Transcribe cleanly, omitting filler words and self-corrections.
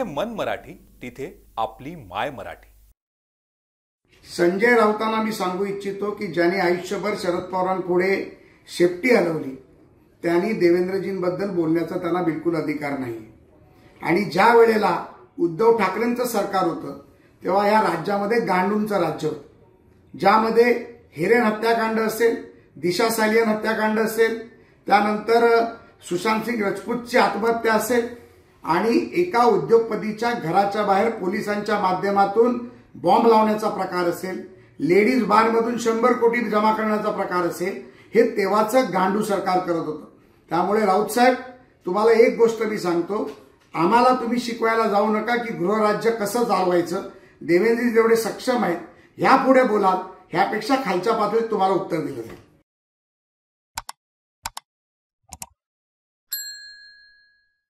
मन मराठी, तिथे आपली माय मराठी। संजय राऊतांना मी सांगू इच्छितो की ज्यांनी आयुष्यभर शरद पवारांपुढे शेपटी हलवली त्यांनी देवेंद्रजींबद्दल बोलण्याचा त्यांना बिलकुल अधिकार नाही। आणि ज्या वेळेला उद्धव ठाकरेंचं सरकार होतं तेव्हा या राज्यामध्ये गांडूंचं राज्य होतं, ज्यामध्ये हिरेन हत्याकांड असेल, दिशा सालियन हत्याकांड असेल, त्यानंतर सुशांत सिंग राजपूतची आत्महत्या असेल आणि एका उद्योगपतीच्या घराच्या बाहेर पोलिसांच्या माध्यमातून बॉम्ब लावण्याचा प्रकार असेल, लेडीज बारमधून 100 कोटी जमा करण्याचा प्रकार असेल, हे तेव्हाचं गांडू सरकार करत होतं। त्यामुळे राऊत साहेब, तुम्हाला एक गोष्ट मी सांगतो, आम्हाला तुम्ही शिकवायला जाऊ नका की गृहराज्य कसं चालवायचं। देवेंद्रजी जेवढे सक्षम आहेत ह्यापुढे बोलाल, ह्यापेक्षा खालच्या पातळीत तुम्हाला उत्तर दिलं जाईल।